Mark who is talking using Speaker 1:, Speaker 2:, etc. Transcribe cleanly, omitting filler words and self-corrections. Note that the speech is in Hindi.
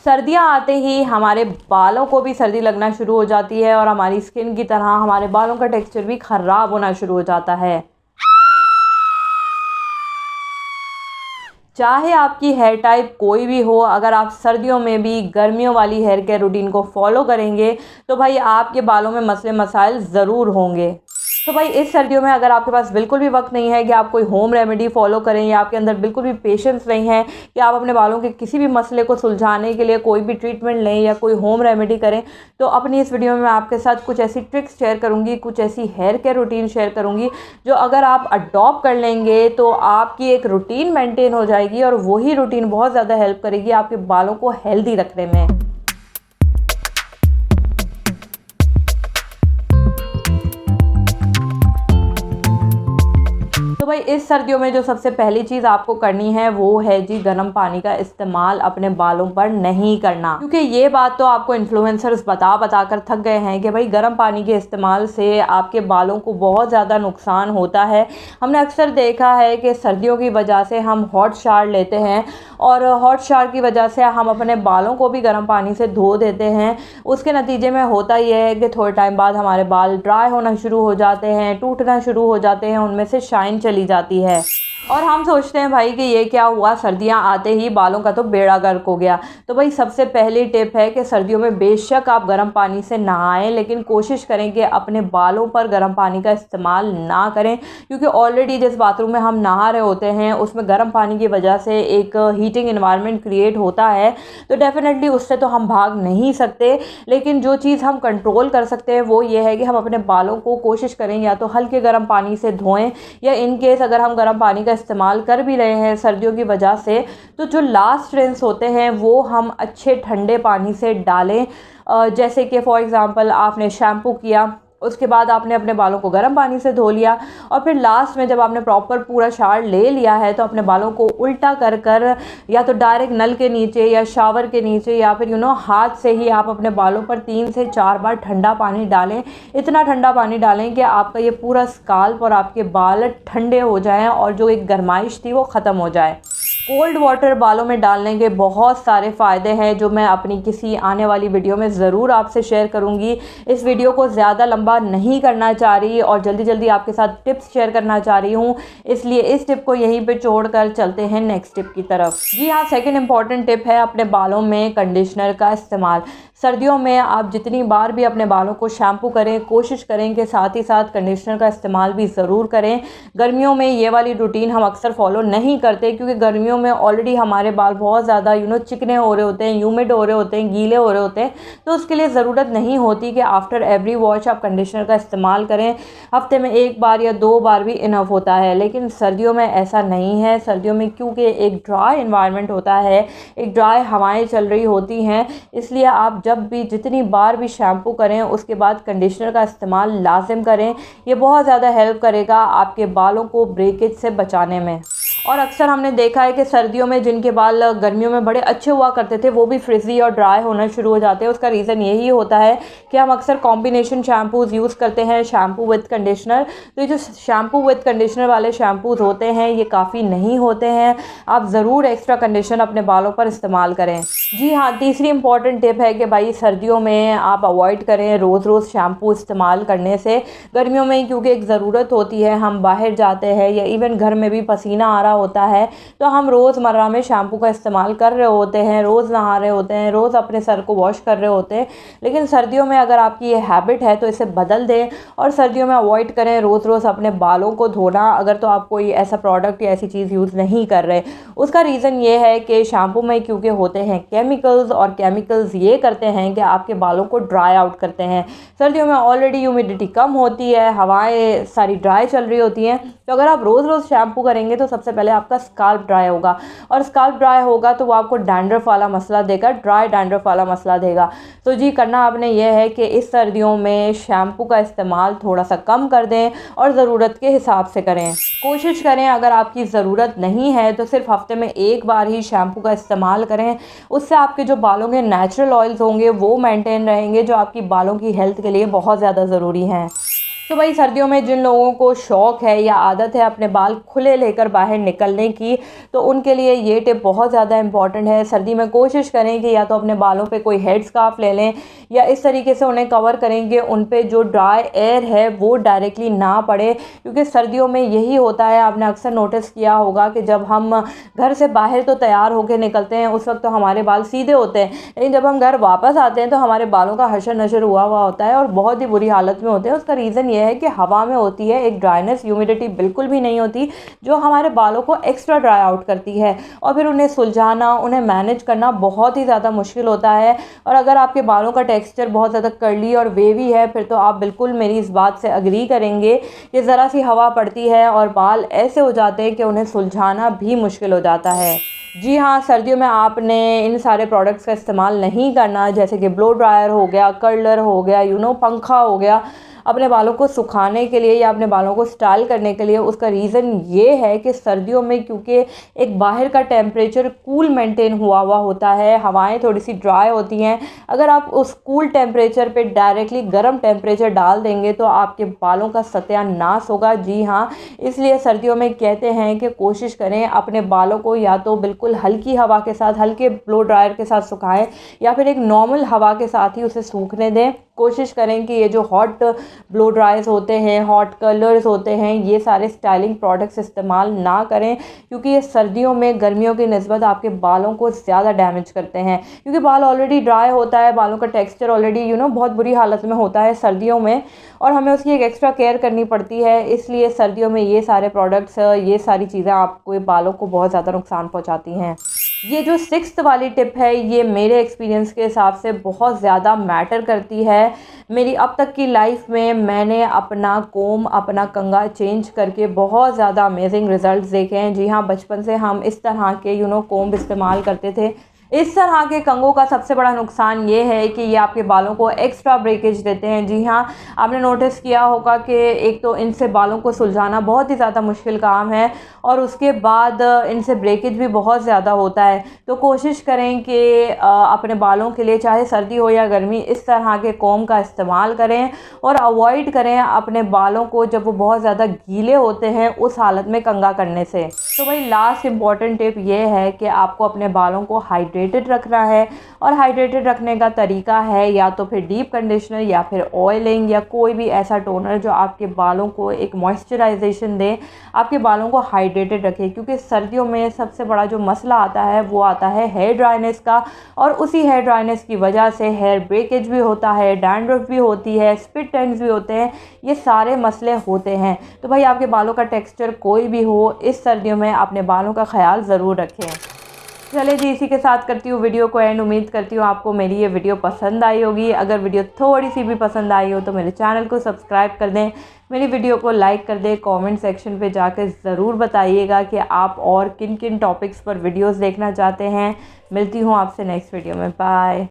Speaker 1: सर्दियाँ आते ही हमारे बालों को भी सर्दी लगना शुरू हो जाती है और हमारी स्किन की तरह हमारे बालों का टेक्सचर भी ख़राब होना शुरू हो जाता है। चाहे आपकी हेयर टाइप कोई भी हो, अगर आप सर्दियों में भी गर्मियों वाली हेयर केयर रूटीन को फॉलो करेंगे तो भाई आपके बालों में मसले मसाइल ज़रूर होंगे। तो भाई इस सर्दियों में अगर आपके पास बिल्कुल भी वक्त नहीं है कि आप कोई होम रेमेडी फॉलो करें या आपके अंदर बिल्कुल भी पेशेंस नहीं है कि आप अपने बालों के किसी भी मसले को सुलझाने के लिए कोई भी ट्रीटमेंट लें या कोई होम रेमेडी करें, तो अपनी इस वीडियो में मैं आपके साथ कुछ ऐसी ट्रिक्स शेयर करूंगी, कुछ ऐसी हेयर केयर रूटीन शेयर करूंगी जो अगर आप अडॉप्ट कर लेंगे तो आपकी एक रूटीन मेंटेन हो जाएगी और वही रूटीन बहुत ज़्यादा हेल्प करेगी आपके बालों को हेल्दी रखने में। तो भाई इस सर्दियों में जो सबसे पहली चीज़ आपको करनी है वो है जी गर्म पानी का इस्तेमाल अपने बालों पर नहीं करना, क्योंकि ये बात तो आपको इन्फ्लुएंसर्स बता बता कर थक गए हैं कि भाई गर्म पानी के इस्तेमाल से आपके बालों को बहुत ज़्यादा नुकसान होता है। हमने अक्सर देखा है कि सर्दियों की वजह से हम हॉट शावर लेते हैं और हॉट शावर की वजह से हम अपने बालों को भी गर्म पानी से धो देते हैं। उसके नतीजे में होता यह है कि थोड़े टाइम बाद हमारे बाल ड्राई होना शुरू हो जाते हैं, टूटना शुरू हो जाते हैं, उनमें से शाइन चली जाती है और हम सोचते हैं भाई कि ये क्या हुआ, सर्दियां आते ही बालों का तो बेड़ा गर्क हो गया। तो भाई सबसे पहली टिप है कि सर्दियों में बेशक आप गर्म पानी से नहाएं, लेकिन कोशिश करें कि अपने बालों पर गर्म पानी का इस्तेमाल ना करें, क्योंकि ऑलरेडी जिस बाथरूम में हम नहा रहे होते हैं उसमें गर्म पानी की वजह से एक हीटिंग इन्वायरमेंट क्रिएट होता है। तो डेफिनेटली उससे तो हम भाग नहीं सकते, लेकिन जो चीज़ हम कंट्रोल कर सकते हैं वो ये है कि हम अपने बालों को कोशिश करें या तो हल्के गर्म पानी से धोएं, या इन केस अगर हम गर्म पानी का इस्तेमाल कर भी रहे हैं सर्दियों की वजह से तो जो लास्ट रिंस होते हैं वो हम अच्छे ठंडे पानी से डालें। जैसे कि फॉर एग्ज़ाम्पल आपने शैम्पू किया, उसके बाद आपने अपने बालों को गर्म पानी से धो लिया और फिर लास्ट में जब आपने प्रॉपर पूरा शावर ले लिया है तो अपने बालों को उल्टा कर कर या तो डायरेक्ट नल के नीचे या शावर के नीचे या फिर हाथ से ही आप अपने बालों पर 3 से 4 बार ठंडा पानी डालें। इतना ठंडा पानी डालें कि आपका ये पूरा स्काल्प और आपके बाल ठंडे हो जाएं और जो एक गर्माइश थी वो ख़त्म हो जाए। कोल्ड वाटर बालों में डालने के बहुत सारे फ़ायदे हैं जो मैं अपनी किसी आने वाली वीडियो में ज़रूर आपसे शेयर करूंगी। इस वीडियो को ज़्यादा लंबा नहीं करना चाह रही और जल्दी जल्दी आपके साथ टिप्स शेयर करना चाह रही हूँ, इसलिए इस टिप को यहीं पे छोड़कर चलते हैं नेक्स्ट टिप की तरफ। जी हाँ, सेकंड इम्पॉर्टेंट टिप है अपने बालों में कंडीशनर का इस्तेमाल। सर्दियों में आप जितनी बार भी अपने बालों को शैम्पू करें, कोशिश करें कि साथ ही साथ कंडीशनर का इस्तेमाल भी ज़रूर करें। गर्मियों में ये वाली रूटीन हम अक्सर फॉलो नहीं करते, क्योंकि गर्मियों में ऑलरेडी हमारे बाल बहुत ज़्यादा चिकने हो रहे होते हैं, ह्यूमिड हो रहे होते हैं, गीले हो रहे होते हैं, तो उसके लिए ज़रूरत नहीं होती कि आफ्टर एवरी वॉश आप कंडीशनर का इस्तेमाल करें। हफ्ते में 1 बार या 2 बार भी इनफ होता है, लेकिन सर्दियों में ऐसा नहीं है। सर्दियों में क्योंकि एक ड्राई इन्वायरमेंट होता है, एक ड्राई हवाएं चल रही होती हैं, इसलिए आप जब भी जितनी बार भी शैम्पू करें उसके बाद कंडीशनर का इस्तेमाल लाजिम करें। ये बहुत ज़्यादा हेल्प करेगा आपके बालों को ब्रेकेज से बचाने में। और अक्सर हमने देखा है कि सर्दियों में जिनके बाल गर्मियों में बड़े अच्छे हुआ करते थे वो भी फ्रिजी और ड्राई होना शुरू हो जाते हैं। उसका रीज़न यही होता है कि हम अक्सर कॉम्बिनेशन शैम्पूज़ यूज़ करते हैं, शैम्पू विद कंडीशनर। तो ये जो शैम्पू विद कंडीशनर वाले शैम्पूज़ होते हैं ये काफ़ी नहीं होते हैं। आप ज़रूर एक्स्ट्रा कंडीशनर अपने बालों पर इस्तेमाल करें। जी हाँ, तीसरी इंपॉर्टेंट टिप है कि भाई सर्दियों में आप अवॉइड करें रोज़ रोज़ शैम्पू इस्तेमाल करने से। गर्मियों में क्योंकि एक ज़रूरत होती है, हम बाहर जाते हैं या इवन घर में भी पसीना आ रहा होता है, तो हम रोज़मर्रा में शैम्पू का इस्तेमाल कर रहे होते हैं, रोज़ नहा रहे होते हैं, रोज़ अपने सर को वॉश कर रहे होते हैं। लेकिन सर्दियों में अगर आपकी ये हैबिट है तो इसे बदल दें और सर्दियों में अवॉइड करें रोज़ रोज़ अपने बालों को धोना, अगर तो आप कोई ऐसा प्रोडक्ट या ऐसी चीज़ यूज़ नहीं कर रहे। उसका रीज़न ये है कि शैम्पू में क्योंकि होते हैं केमिकल्स और केमिकल्स ये करते हैं कि आपके बालों को ड्राई आउट करते हैं। सर्दियों में ऑलरेडी ह्यूमिडिटी कम होती है, हवाएं सारी ड्राई चल रही होती हैं, तो अगर आप रोज़ रोज़ शैम्पू करेंगे तो सबसे पहले आपका स्काल्प ड्राई होगा और स्काल्प ड्राई होगा तो वो आपको डैंड्रफ वाला मसला देगा, ड्राई डैंड्रफ वाला मसला देगा। तो जी करना आपने ये है कि इस सर्दियों में शैम्पू का इस्तेमाल थोड़ा सा कम कर दें और ज़रूरत के हिसाब से करें। कोशिश करें अगर आपकी ज़रूरत नहीं है तो सिर्फ हफ्ते में 1 बार ही शैम्पू का इस्तेमाल करें। उससे आपके जो बालों के नेचुरल ऑयल्स होंगे वो मेंटेन रहेंगे, जो आपकी बालों की हेल्थ के लिए बहुत ज़्यादा ज़रूरी हैं। तो भाई सर्दियों में जिन लोगों को शौक़ है या आदत है अपने बाल खुले लेकर बाहर निकलने की, तो उनके लिए ये टिप बहुत ज़्यादा इम्पॉर्टेंट है। सर्दी में कोशिश करें कि या तो अपने बालों पे कोई हेड स्कार्फ ले लें या इस तरीके से उन्हें कवर करेंगे उन पे जो ड्राई एयर है वो डायरेक्टली ना पड़े, क्योंकि सर्दियों में यही होता है। आपने अक्सर नोटिस किया होगा कि जब हम घर से बाहर तो तैयार होकर निकलते हैं उस वक्त तो हमारे बाल सीधे होते हैं, लेकिन जब हम घर वापस आते हैं तो हमारे बालों का हशर नशर हुआ होता है और बहुत ही बुरी हालत में होते हैं। उसका रीज़न ये है कि हवा में होती है एक ड्राइनेस, ह्यूमिडिटी बिल्कुल भी नहीं होती जो हमारे बालों को एक्स्ट्रा ड्राई आउट करती है और फिर उन्हें सुलझाना, उन्हें मैनेज करना बहुत ही ज़्यादा मुश्किल होता है। और अगर आपके बालों का टेक्सचर बहुत ज़्यादा कर्ली और वेवी है फिर तो आप बिल्कुल मेरी इस बात से अग्री करेंगे कि ज़रा सी हवा पड़ती है और बाल ऐसे हो जाते हैं कि उन्हें सुलझाना भी मुश्किल हो जाता है। जी हाँ, सर्दियों में आपने इन सारे प्रोडक्ट्स का इस्तेमाल नहीं करना, जैसे कि ब्लो ड्रायर हो गया, कर्लर हो गया, पंखा हो गया, अपने बालों को सुखाने के लिए या अपने बालों को स्टाइल करने के लिए। उसका रीज़न ये है कि सर्दियों में क्योंकि एक बाहर का टेम्परेचर कूल मेंटेन हुआ होता है, हवाएं थोड़ी सी ड्राई होती हैं, अगर आप उस कूल टेम्परेचर पे डायरेक्टली गर्म टेम्परेचर डाल देंगे तो आपके बालों का सत्यानाश होगा। जी हाँ, इसलिए सर्दियों में कहते हैं कि कोशिश करें अपने बालों को या तो बिल्कुल हल्की हवा के साथ, हल्के ब्लो ड्रायर के साथ सुखाएं या फिर एक नॉर्मल हवा के साथ ही उसे सूखने दें। कोशिश करें कि ये जो हॉट ब्लो ड्रायर्स होते हैं, हॉट कलर्स होते हैं, ये सारे स्टाइलिंग प्रोडक्ट्स इस्तेमाल ना करें, क्योंकि ये सर्दियों में गर्मियों की निस्बत आपके बालों को ज़्यादा डैमेज करते हैं, क्योंकि बाल ऑलरेडी ड्राई होता है, बालों का टेक्सचर ऑलरेडी बहुत बुरी हालत में होता है सर्दियों में और हमें उसकी एक एक्स्ट्रा केयर करनी पड़ती है। इसलिए सर्दियों में ये सारे प्रोडक्ट्स, ये सारी चीज़ें आपको बालों को बहुत ज़्यादा नुकसान पहुँचाती हैं। ये जो 6th वाली टिप है ये मेरे एक्सपीरियंस के हिसाब से बहुत ज़्यादा मैटर करती है। मेरी अब तक की लाइफ में मैंने अपना कोम, अपना कंघा चेंज करके बहुत ज़्यादा अमेजिंग रिज़ल्ट्स देखे हैं। जी हाँ, बचपन से हम इस तरह के कोम इस्तेमाल करते थे। इस तरह के कंघों का सबसे बड़ा नुकसान ये है कि ये आपके बालों को एक्स्ट्रा ब्रेकेज देते हैं। जी हाँ, आपने नोटिस किया होगा कि एक तो इनसे बालों को सुलझाना बहुत ही ज़्यादा मुश्किल काम है और उसके बाद इनसे ब्रेकेज भी बहुत ज़्यादा होता है। तो कोशिश करें कि अपने बालों के लिए चाहे सर्दी हो या गर्मी इस तरह के कोम का इस्तेमाल करें और अवॉइड करें अपने बालों को जब वो बहुत ज़्यादा गीले होते हैं उस हालत में कंघा करने से। तो भाई लास्ट इम्पॉर्टेंट टिप ये है कि आपको अपने बालों को हाइड्रेटेड रखना है और हाइड्रेटेड रखने का तरीका है या तो फिर डीप कंडीशनर या फिर ऑयलिंग या कोई भी ऐसा टोनर जो आपके बालों को एक मॉइस्चराइजेशन दे, आपके बालों को हाइड्रेटेड रखे। क्योंकि सर्दियों में सबसे बड़ा जो मसला आता है वो आता है हेयर ड्राइनेस का और उसी हेयर ड्राइनेस की वजह से हेयर ब्रेकेज भी होता है, डैंड्रफ भी होती है, स्प्लिट एंड्स भी होते हैं, ये सारे मसले होते हैं। तो भाई आपके बालों का टेक्सचर कोई भी हो, इस सर्दियों में अपने बालों का ख्याल ज़रूर रखें। चलिए जी, इसी के साथ करती हूँ वीडियो को एंड। उम्मीद करती हूँ आपको मेरी ये वीडियो पसंद आई होगी। अगर वीडियो थोड़ी सी भी पसंद आई हो तो मेरे चैनल को सब्सक्राइब कर दें, मेरी वीडियो को लाइक कर दें। कमेंट सेक्शन पे जाकर ज़रूर बताइएगा कि आप और किन किन टॉपिक्स पर वीडियोस देखना चाहते हैं। मिलती हूँ आपसे नेक्स्ट वीडियो में। बाय।